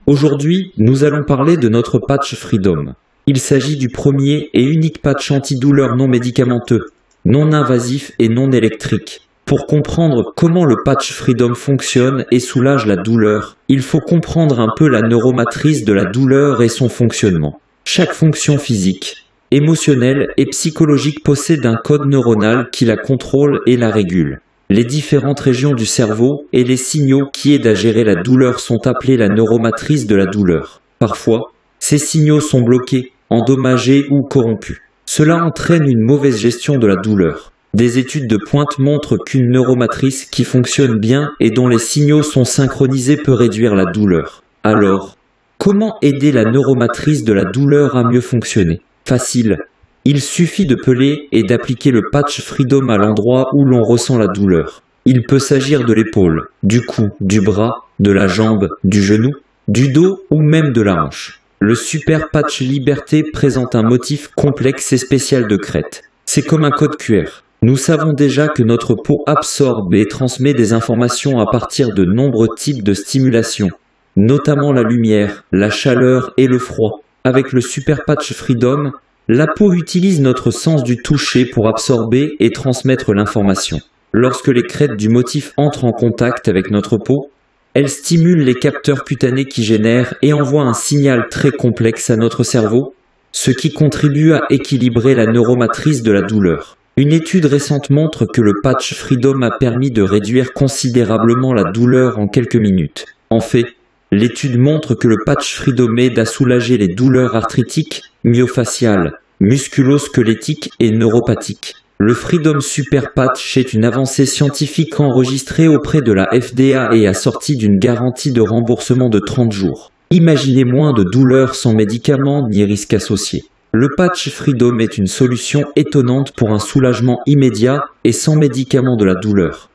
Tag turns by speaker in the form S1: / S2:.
S1: Aujourd'hui, nous allons parler de notre patch Freedom. Il s'agit du premier et unique patch antidouleur non médicamenteux, non invasif et non électrique. Pour comprendre comment le patch Freedom fonctionne et soulage la douleur, il faut comprendre un peu la neuromatrice de la douleur et son fonctionnement. Chaque fonction physique, émotionnelle et psychologique possède un code neuronal qui la contrôle et la régule. Les différentes régions du cerveau et les signaux qui aident à gérer la douleur sont appelés la neuromatrice de la douleur. Parfois, ces signaux sont bloqués, endommagés ou corrompus. Cela entraîne une mauvaise gestion de la douleur. Des études de pointe montrent qu'une neuromatrice qui fonctionne bien et dont les signaux sont synchronisés peut réduire la douleur. Alors, comment aider la neuromatrice de la douleur à mieux fonctionner? Facile. Il suffit de peler et d'appliquer le patch Freedom à l'endroit où l'on ressent la douleur. Il peut s'agir de l'épaule, du cou, du bras, de la jambe, du genou, du dos ou même de la hanche. Le Super Patch Liberté présente un motif complexe et spécial de crête. C'est comme un code QR. Nous savons déjà que notre peau absorbe et transmet des informations à partir de nombreux types de stimulation, notamment la lumière, la chaleur et le froid. Avec le Super Patch Freedom, la peau utilise notre sens du toucher pour absorber et transmettre l'information. Lorsque les crêtes du motif entrent en contact avec notre peau, elles stimulent les capteurs cutanés qui génèrent et envoient un signal très complexe à notre cerveau, ce qui contribue à équilibrer la neuromatrice de la douleur. Une étude récente montre que le patch Freedom a permis de réduire considérablement la douleur en quelques minutes. En fait, l'étude montre que le patch Freedom aide à soulager les douleurs arthritiques, myofaciales, musculo-squelettiques et neuropathiques. Le Freedom Super Patch est une avancée scientifique enregistrée auprès de la FDA et assortie d'une garantie de remboursement de 30 jours. Imaginez moins de douleurs sans médicaments ni risques associés. Le patch Freedom est une solution étonnante pour un soulagement immédiat et sans médicaments de la douleur.